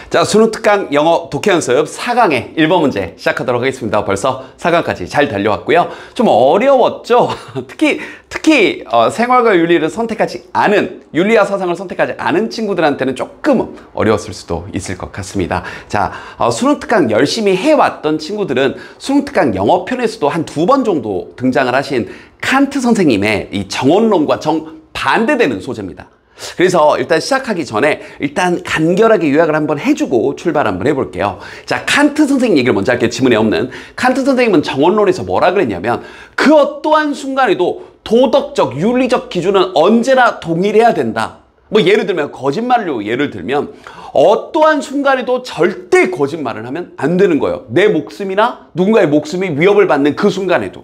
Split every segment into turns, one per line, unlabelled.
자, 수능 특강 영어 독해 연습 4강의 1번 문제 시작하도록 하겠습니다. 벌써 4강까지 잘 달려왔고요. 좀 어려웠죠? 특히 생활과 윤리를 선택하지 않은, 윤리와 사상을 선택하지 않은 친구들한테는 조금 어려웠을 수도 있을 것 같습니다. 자, 수능 특강 열심히 해왔던 친구들은 수능 특강 영어 편에서도 한 2번 정도 등장을 하신 칸트 선생님의 이 정언론과 정반대되는 소재입니다. 그래서 일단 시작하기 전에 일단 간결하게 요약을 한번 해주고 출발 한번 해볼게요. 자, 칸트 선생님 얘기를 먼저 할게요. 지문에 없는. 칸트 선생님은 정언론에서 뭐라 그랬냐면 그 어떠한 순간에도 도덕적, 윤리적 기준은 언제나 동일해야 된다. 뭐 예를 들면 거짓말로 예를 들면 어떠한 순간에도 절대 거짓말을 하면 안 되는 거예요. 내 목숨이나 누군가의 목숨이 위협을 받는 그 순간에도.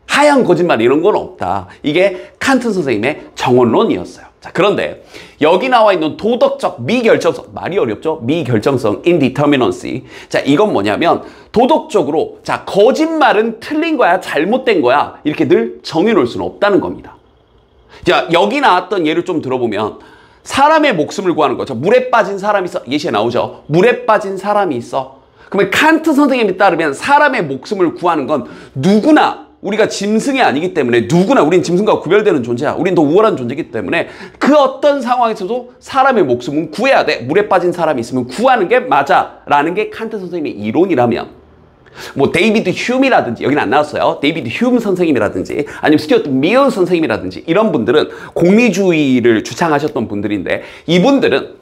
하얀 거짓말 이런 건 없다. 이게 칸트 선생님의 정언론이었어요. 자, 그런데 여기 나와 있는 도덕적 미결정성, 말이 어렵죠? 미결정성, indeterminacy. 자, 이건 뭐냐면 도덕적으로 자, 거짓말은 틀린 거야, 잘못된 거야 이렇게 늘 정해놓을 수는 없다는 겁니다. 자, 여기 나왔던 예를 좀 들어보면 사람의 목숨을 구하는 거죠. 물에 빠진 사람이 있어. 예시에 나오죠. 물에 빠진 사람이 있어. 그러면 칸트 선생님에 따르면 사람의 목숨을 구하는 건 누구나 우리가 짐승이 아니기 때문에 누구나 우린 짐승과 구별되는 존재야. 우린 더 우월한 존재이기 때문에 그 어떤 상황에서도 사람의 목숨은 구해야 돼. 물에 빠진 사람이 있으면 구하는 게 맞아 라는 게 칸트 선생님의 이론이라면 뭐 데이비드 휴미라든지 여기는 안 나왔어요. 데이비드 휴미 선생님이라든지 아니면 스튜어트 밀 선생님이라든지 이런 분들은 공리주의를 주창하셨던 분들인데 이분들은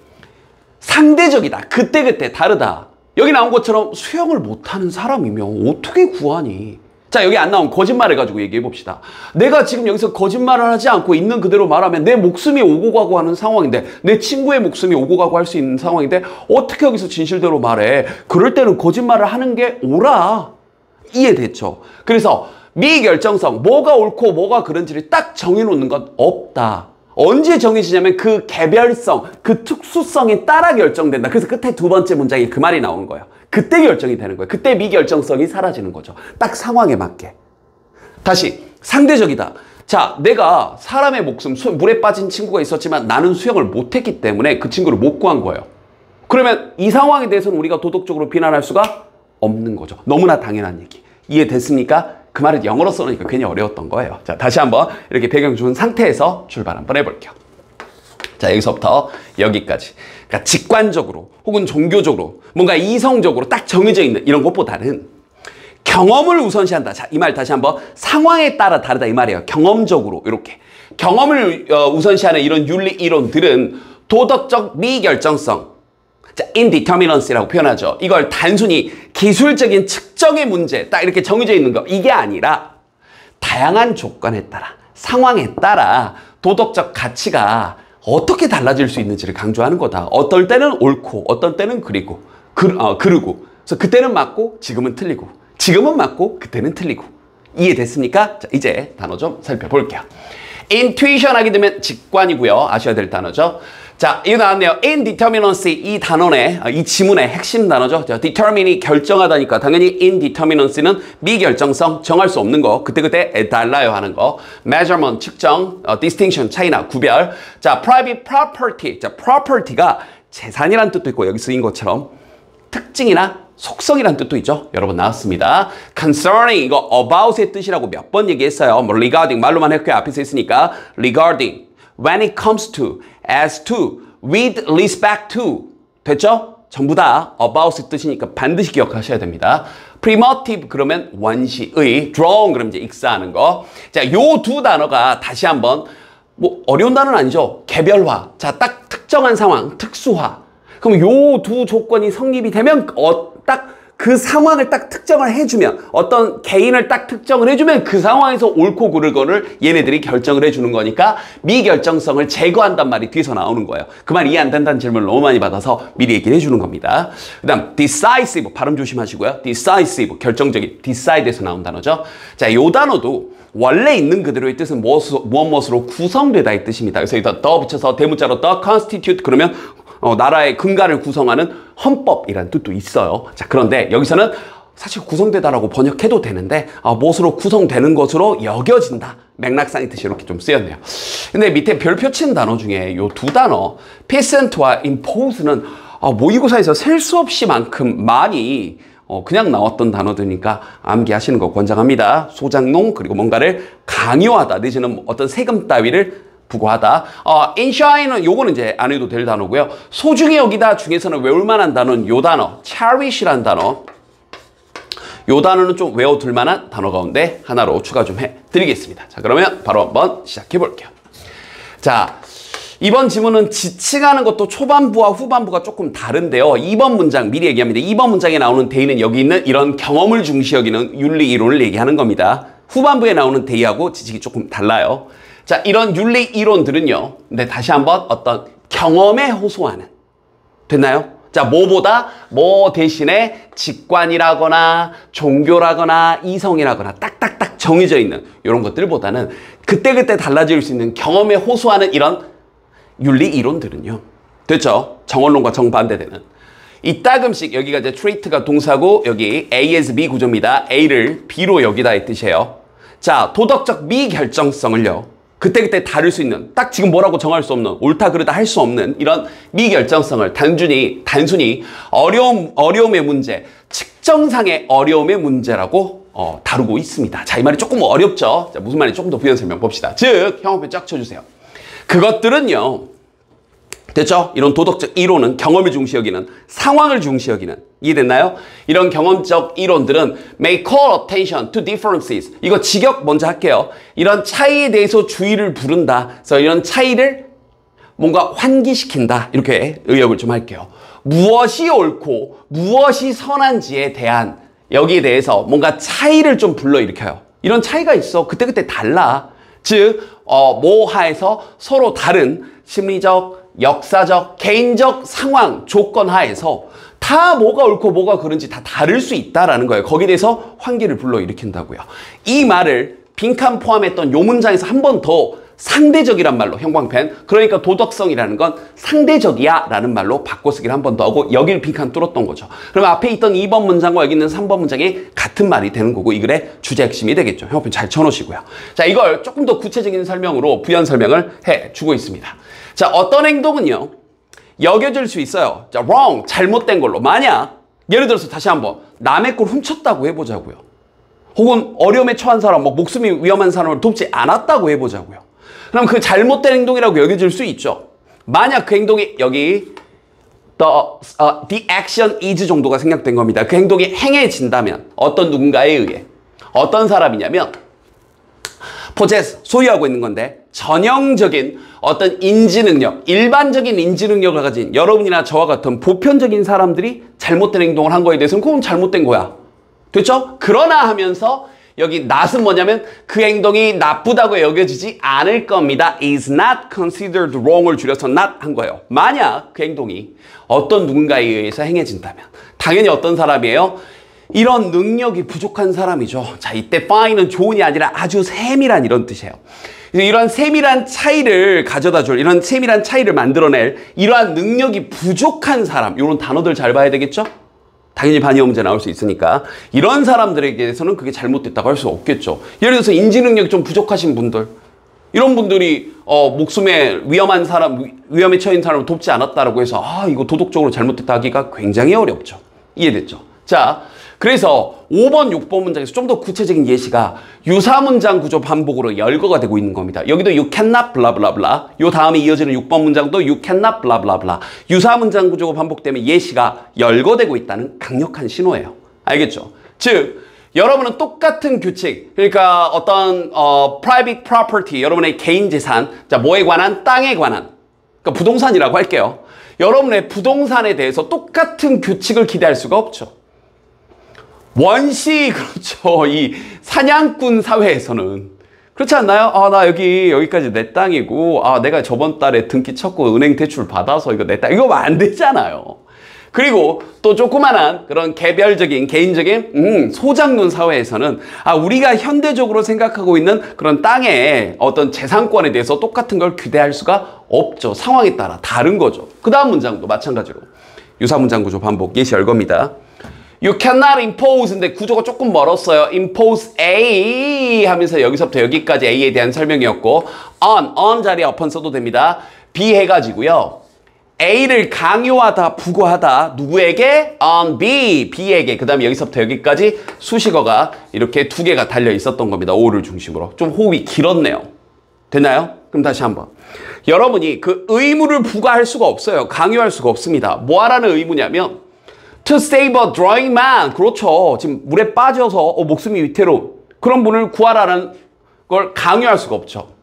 상대적이다. 그때그때 다르다. 여기 나온 것처럼 수영을 못하는 사람이면 어떻게 구하니? 자, 여기 안 나온 거짓말을 가지고 얘기해 봅시다. 내가 지금 여기서 거짓말을 하지 않고 있는 그대로 말하면 내 목숨이 오고 가고 하는 상황인데 내 친구의 목숨이 오고 가고 할 수 있는 상황인데 어떻게 여기서 진실대로 말해? 그럴 때는 거짓말을 하는 게 옳아. 이해됐죠? 그래서 미결정성, 뭐가 옳고 뭐가 그른지를 딱 정해놓는 건 없다. 언제 정해지냐면 그 개별성, 그 특수성에 따라 결정된다. 그래서 끝에 두 번째 문장에 그 말이 나오는 거예요. 그때 결정이 되는 거예요. 그때 미결정성이 사라지는 거죠. 딱 상황에 맞게. 다시 상대적이다. 자, 내가 사람의 목숨, 물에 빠진 친구가 있었지만 나는 수영을 못했기 때문에 그 친구를 못 구한 거예요. 그러면 이 상황에 대해서는 우리가 도덕적으로 비난할 수가 없는 거죠. 너무나 당연한 얘기. 이해됐습니까? 그 말을 영어로 써놓으니까 괜히 어려웠던 거예요. 자, 다시 한번 이렇게 배경 준 상태에서 출발 한번 해볼게요. 자, 여기서부터 여기까지. 그러니까 직관적으로 혹은 종교적으로 뭔가 이성적으로 딱 정해져 있는 이런 것보다는 경험을 우선시한다. 자, 이 말 다시 한번 상황에 따라 다르다 이 말이에요. 경험적으로 이렇게. 경험을 우선시하는 이런 윤리 이론들은 도덕적 미결정성, 자, indeterminacy라고 표현하죠. 이걸 단순히 기술적인 측정의 문제 딱 이렇게 정해져 있는 거 이게 아니라 다양한 조건에 따라 상황에 따라 도덕적 가치가 어떻게 달라질 수 있는지를 강조하는 거다. 어떨 때는 옳고 어떤 때는 그르고 그래서 그때는 맞고 지금은 틀리고 지금은 맞고 그때는 틀리고 이해됐습니까? 자, 이제 단어 좀 살펴볼게요. intuition 하게 되면 직관이고요. 아셔야 될 단어죠. 자, 이거 나왔네요. indeterminacy 이 단어의 이 지문의 핵심 단어죠. 자, determine이 결정하다니까 당연히 indeterminacy는 미결정성, 정할 수 없는 거, 그때그때 달라요 하는 거. measurement 측정, distinction 차이나 구별. 자, private property. 자, property가 재산이란 뜻도 있고 여기 쓰인 것처럼 특징이나 속성이란 뜻도 있죠. 여러 번 나왔습니다. concerning 이거 about의 뜻이라고 몇 번 얘기했어요. 뭐 regarding 말로만 했고요. 앞에서 있으니까 regarding, when it comes to, as to, with respect to 됐죠? 전부 다 about의 뜻이니까 반드시 기억하셔야 됩니다. primitive 그러면 원시의, drawn 그러면 이제 익사하는 거. 자, 요 두 단어가 다시 한번 뭐 어려운 단어는 아니죠. 개별화. 자, 딱 특정한 상황, 특수화. 그럼 요 두 조건이 성립이 되면 딱 그 상황을 딱 특정을 해주면 어떤 개인을 딱 특정을 해주면 그 상황에서 옳고 그를 거를 얘네들이 결정을 해주는 거니까 미결정성을 제거한단 말이 뒤에서 나오는 거예요. 그 말 이해 안 된다는 질문을 너무 많이 받아서 미리 얘기를 해주는 겁니다. 그 다음 decisive 발음 조심하시고요. decisive 결정적인 decide에서 나온 단어죠. 자, 요 단어도 원래 있는 그대로의 뜻은 무엇으로 구성되다 이 뜻입니다. 그래서 여기다 the 붙여서 대문자로 the constitute 그러면 나라의 근간을 구성하는 헌법이라는 뜻도 있어요. 자, 그런데 여기서는 사실 구성되다라고 번역해도 되는데 무엇으로 구성되는 것으로 여겨진다. 맥락상의 뜻이 이렇게 좀 쓰였네요. 근데 밑에 별표 친 단어 중에 요 두 단어 peasant와 impose는 모의고사에서 셀 수 없이 만큼 많이 그냥 나왔던 단어들이니까 암기하시는 거 권장합니다. 소장농 그리고 뭔가를 강요하다 내지는 어떤 세금 따위를 부과하다. insure는 요거는 이제 안 해도 될 단어고요. 소중히 여기다 중에서는 외울 만한 단어는 요 단어 cherish라는 단어. 요 단어는 좀 외워둘 만한 단어 가운데 하나로 추가 좀 해드리겠습니다. 자, 그러면 바로 한번 시작해 볼게요. 자, 이번 지문은 지칭하는 것도 초반부와 후반부가 조금 다른데요. 2번 문장 미리 얘기합니다. 2번 문장에 나오는 대의는 여기 있는 이런 경험을 중시 여기는 윤리 이론을 얘기하는 겁니다. 후반부에 나오는 대의하고 지칭이 조금 달라요. 자, 이런 윤리 이론들은요. 근데 다시 한번 어떤 경험에 호소하는. 됐나요? 자, 뭐보다 뭐 대신에 직관이라거나 종교라거나 이성이라거나 딱딱딱 정해져 있는 이런 것들보다는 그때그때 달라질 수 있는 경험에 호소하는 이런 윤리 이론들은요. 됐죠? 정언론과 정반대되는. 이따금씩 여기가 이제 트레이트가 동사고 여기 A as B 구조입니다. A를 B로 여기다 의 뜻이에요. 자, 도덕적 미결정성을요. 그때그때 다를 수 있는 딱 지금 뭐라고 정할 수 없는 옳다 그르다 할 수 없는 이런 미결정성을 단순히 어려움의 문제, 측정상의 어려움의 문제라고 다루고 있습니다. 자, 이 말이 조금 어렵죠? 자, 무슨 말인지 조금 더 부연 설명 봅시다. 즉, 형용표 쫙 쳐주세요. 그것들은요. 됐죠? 이런 도덕적 이론은 경험을 중시 여기는 상황을 중시 여기는 이해됐나요? 이런 경험적 이론들은 may call attention to differences. 이거 직역 먼저 할게요. 이런 차이에 대해서 주의를 부른다. 그래서 이런 차이를 뭔가 환기시킨다. 이렇게 의역을 좀 할게요. 무엇이 옳고 무엇이 선한지에 대한 여기에 대해서 뭔가 차이를 좀 불러일으켜요. 이런 차이가 있어. 그때그때 달라. 즉 모하에서 서로 다른 심리적, 역사적, 개인적 상황, 조건 하에서 다 뭐가 옳고 뭐가 그른지 다 다를 수 있다라는 거예요. 거기에 대해서 환기를 불러일으킨다고요. 이 말을 빈칸 포함했던 요 문장에서 한 번 더 상대적이란 말로 형광펜 그러니까 도덕성이라는 건 상대적이야 라는 말로 바꿔쓰기를 한 번 더 하고 여기를 빈칸 뚫었던 거죠. 그럼 앞에 있던 2번 문장과 여기 있는 3번 문장이 같은 말이 되는 거고 이 글의 주제 핵심이 되겠죠. 형광펜 잘 쳐놓으시고요. 자, 이걸 조금 더 구체적인 설명으로 부연 설명을 해주고 있습니다. 자, 어떤 행동은요 여겨질 수 있어요. 자, wrong, 잘못된 걸로. 만약 예를 들어서 다시 한번 남의 걸 훔쳤다고 해보자고요. 혹은 어려움에 처한 사람, 목숨이 위험한 사람을 돕지 않았다고 해보자고요. 그럼 그 잘못된 행동이라고 여겨질 수 있죠. 만약 그 행동이 여기 the action is 정도가 생략된 겁니다. 그 행동이 행해진다면 어떤 누군가에 의해 어떤 사람이냐면 possess, 소유하고 있는 건데 전형적인 어떤 인지 능력, 일반적인 인지 능력을 가진 여러분이나 저와 같은 보편적인 사람들이 잘못된 행동을 한 거에 대해서는 그건 잘못된 거야. 됐죠? 그러나 하면서 여기 not은 뭐냐면 그 행동이 나쁘다고 여겨지지 않을 겁니다. is not considered wrong을 줄여서 not 한 거예요. 만약 그 행동이 어떤 누군가에 의해서 행해진다면 당연히 어떤 사람이에요? 이런 능력이 부족한 사람이죠. 자, 이때 fine은 좋은이 아니라 아주 세밀한 이런 뜻이에요. 이런 세밀한 차이를 가져다줄, 이런 세밀한 차이를 만들어낼 이러한 능력이 부족한 사람, 이런 단어들 잘 봐야 되겠죠? 당연히 반의어 문제 나올 수 있으니까 이런 사람들에게서는 그게 잘못됐다고 할 수 없겠죠. 예를 들어서 인지 능력이 좀 부족하신 분들, 이런 분들이 목숨에 위험에 처한 사람을 돕지 않았다라고 해서 이거 도덕적으로 잘못됐다 하기가 굉장히 어렵죠. 이해됐죠? 자, 그래서 5번, 6번 문장에서 좀 더 구체적인 예시가 유사 문장 구조 반복으로 열거가 되고 있는 겁니다. 여기도 you cannot blah blah blah. 요 다음에 이어지는 6번 문장도 you cannot blah blah blah. 유사 문장 구조가 반복되면 예시가 열거되고 있다는 강력한 신호예요. 알겠죠? 즉 여러분은 똑같은 규칙, 그러니까 어떤 private property, 여러분의 개인 재산, 자, 뭐에 관한? 땅에 관한, 그러니까 부동산이라고 할게요. 여러분의 부동산에 대해서 똑같은 규칙을 기대할 수가 없죠. 원시, 그렇죠. 이 사냥꾼 사회에서는 그렇지 않나요? 나 여기까지 내 땅이고, 내가 저번 달에 등기 쳤고 은행 대출 받아서 이거 내 땅, 이거 안 되잖아요. 그리고 또 조그만한 그런 개별적인, 개인적인, 소장농 사회에서는, 우리가 현대적으로 생각하고 있는 그런 땅의 어떤 재산권에 대해서 똑같은 걸 기대할 수가 없죠. 상황에 따라 다른 거죠. 그 다음 문장도 마찬가지로. 유사 문장 구조 반복, 예시 열겁니다. You cannot impose인데 구조가 조금 멀었어요. impose A 하면서 여기서부터 여기까지 A에 대한 설명이었고 on 자리에 upon 써도 됩니다. B 해가지고요. A를 강요하다, 부과하다. 누구에게? on B, B에게. 그 다음에 여기서부터 여기까지 수식어가 이렇게 두 개가 달려 있었던 겁니다. O를 중심으로. 좀 호흡이 길었네요. 됐나요? 그럼 다시 한번. 여러분이 그 의무를 부과할 수가 없어요. 강요할 수가 없습니다. 뭐 하라는 의무냐면 to save a drowning man. 그렇죠. 지금 물에 빠져서 목숨이 위태로운 그런 분을 구하라는 걸 강요할 수가 없죠.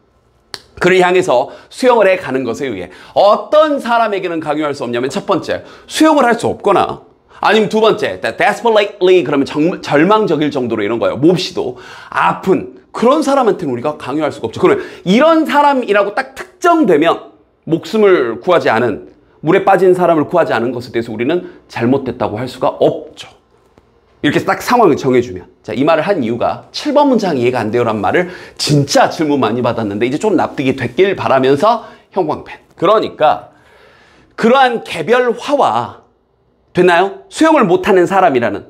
그를 향해서 수영을 해 가는 것에 의해 어떤 사람에게는 강요할 수 없냐면 첫 번째, 수영을 할 수 없거나 아니면 두 번째, desperately 그러면 절망적일 정도로 이런 거예요. 몹시도 아픈 그런 사람한테는 우리가 강요할 수가 없죠. 그러면 이런 사람이라고 딱 특정되면 목숨을 구하지 않은 물에 빠진 사람을 구하지 않은 것에 대해서 우리는 잘못됐다고 할 수가 없죠. 이렇게 딱 상황을 정해주면. 자, 이 말을 한 이유가 7번 문장 이해가 안 돼요란 말을 진짜 질문 많이 받았는데 이제 좀 납득이 됐길 바라면서 형광펜. 그러니까 그러한 개별화와 됐나요? 수영을 못하는 사람이라는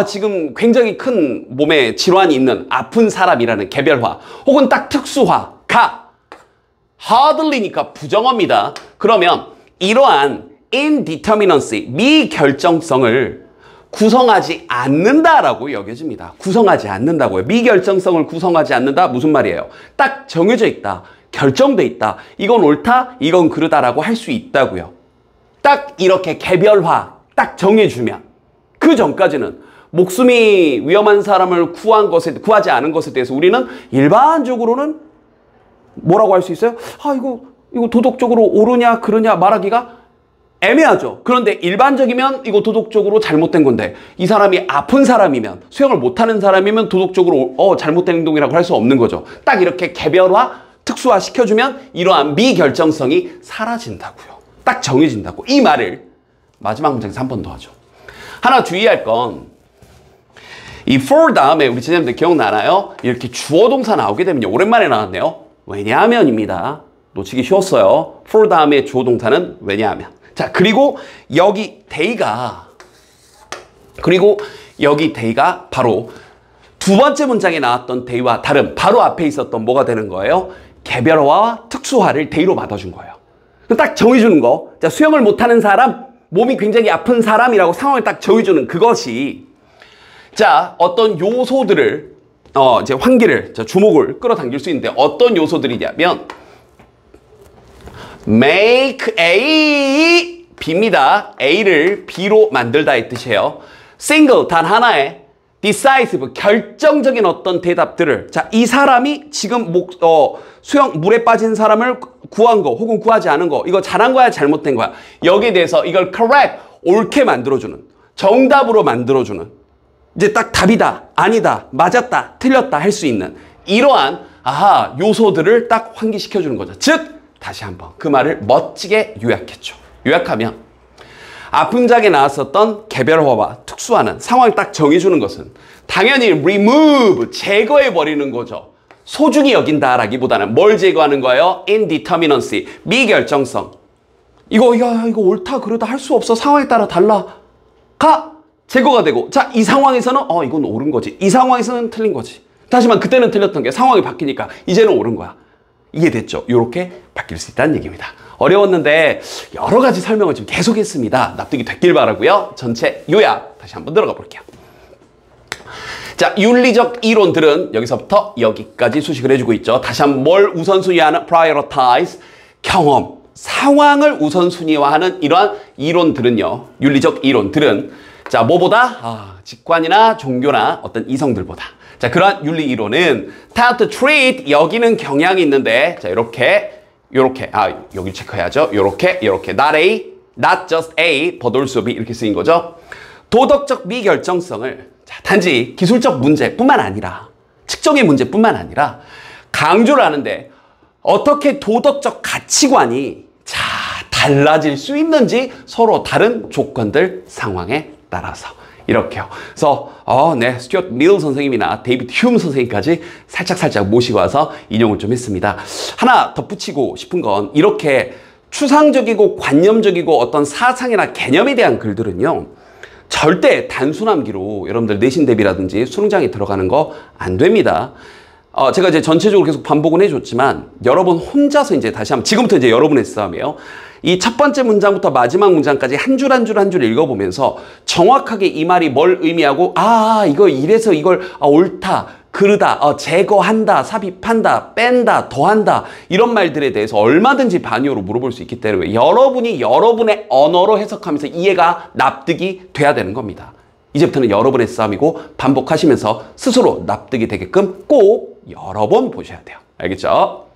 지금 굉장히 큰 몸에 질환이 있는 아픈 사람이라는 개별화 혹은 딱 특수화가 hardly니까 부정어입니다. 그러면 이러한 indeterminacy, 미결정성을 구성하지 않는다라고 여겨집니다. 구성하지 않는다고요. 미결정성을 구성하지 않는다 무슨 말이에요? 딱 정해져 있다. 결정돼 있다. 이건 옳다, 이건 그르다라고 할 수 있다고요. 딱 이렇게 개별화 딱 정해주면 그 전까지는 목숨이 위험한 사람을 구하지 않은 것에 대해서 우리는 일반적으로는 뭐라고 할 수 있어요? 이거 도덕적으로 옳으냐 그러냐 말하기가 애매하죠. 그런데 일반적이면 이거 도덕적으로 잘못된 건데 이 사람이 아픈 사람이면 수영을 못하는 사람이면 도덕적으로 잘못된 행동이라고 할 수 없는 거죠. 딱 이렇게 개별화, 특수화 시켜주면 이러한 미결정성이 사라진다고요. 딱 정해진다고. 이 말을 마지막 문장에서 한 번 더 하죠. 하나 주의할 건 이 for 다음에 우리 지난번에 기억나나요? 이렇게 주어 동사 나오게 되면요. 오랜만에 나왔네요. 왜냐하면입니다. 놓치기 쉬웠어요. for 다음에 주어 동사는 왜냐하면. 자, 그리고 여기 day가 바로 두 번째 문장에 나왔던 day와 다른 바로 앞에 있었던 뭐가 되는 거예요? 개별화와 특수화를 day로 받아준 거예요. 딱 정해주는 거. 자, 수영을 못하는 사람, 몸이 굉장히 아픈 사람이라고 상황을 딱 정해주는 그것이 자, 어떤 요소들을 이제 환기를, 주목을 끌어당길 수 있는데 어떤 요소들이냐면 make A B입니다. A를 B로 만들다의 뜻이에요. single, 단 하나의 decisive, 결정적인 어떤 대답들을 자, 이 사람이 지금 수영, 물에 빠진 사람을 구한 거 혹은 구하지 않은 거 이거 잘한 거야 잘못된 거야 여기에 대해서 이걸 correct, 옳게 만들어주는 정답으로 만들어주는 이제 딱 답이다, 아니다, 맞았다, 틀렸다 할 수 있는 이러한 요소들을 딱 환기시켜주는 거죠. 즉 다시 한번 그 말을 멋지게 요약했죠. 요약하면 아픈 장에 나왔었던 개별화와 특수화는 상황을 딱 정해주는 것은 당연히 remove, 제거해버리는 거죠. 소중히 여긴다라기보다는 뭘 제거하는 거예요? indeterminacy, 미결정성. 이거 옳다 그러다 할 수 없어. 상황에 따라 달라가 제거가 되고 자, 이 상황에서는 이건 옳은 거지. 이 상황에서는 틀린 거지. 하지만 그때는 틀렸던 게 상황이 바뀌니까 이제는 옳은 거야. 이해됐죠? 이렇게 바뀔 수 있다는 얘기입니다. 어려웠는데 여러 가지 설명을 지금 계속했습니다. 납득이 됐길 바라고요. 전체 요약 다시 한번 들어가 볼게요. 자, 윤리적 이론들은 여기서부터 여기까지 수식을 해주고 있죠. 다시 한번 뭘 우선순위하는 prioritize, 경험, 상황을 우선순위화하는 이러한 이론들은요. 윤리적 이론들은 자, 뭐보다? 직관이나 종교나 어떤 이성들보다. 자, 그러한 윤리 이론은 tend to treat, 여기는 경향이 있는데 자, 요렇게 여기 체크해야죠. 요렇게 not A, not just A, but also B 이렇게 쓰인 거죠. 도덕적 미결정성을 자, 단지 기술적 문제뿐만 아니라 측정의 문제뿐만 아니라 강조를 하는데 어떻게 도덕적 가치관이 자, 달라질 수 있는지 서로 다른 조건들, 상황에 따라서 이렇게요. 그래서 네, 스튜어트 밀 선생님이나 데이비드 휴me 선생님까지 살짝 모시고 와서 인용을 좀 했습니다. 하나 덧붙이고 싶은 건 이렇게 추상적이고 관념적이고 어떤 사상이나 개념에 대한 글들은요. 절대 단순함기로 여러분들 내신 대비라든지 수능장에 들어가는 거 안 됩니다. 제가 이제 전체적으로 계속 반복은 해줬지만 여러분 혼자서 이제 다시 한번 지금부터 이제 여러분의 싸움이에요. 이 첫 번째 문장부터 마지막 문장까지 한 줄 한 줄 한 줄 읽어보면서 정확하게 이 말이 뭘 의미하고 이거 이래서 이걸 옳다, 그르다, 제거한다, 삽입한다, 뺀다, 더한다 이런 말들에 대해서 얼마든지 반의어로 물어볼 수 있기 때문에 여러분이 여러분의 언어로 해석하면서 이해가 납득이 돼야 되는 겁니다. 이제부터는 여러분의 싸움이고 반복하시면서 스스로 납득이 되게끔 꼭 여러 번 보셔야 돼요. 알겠죠?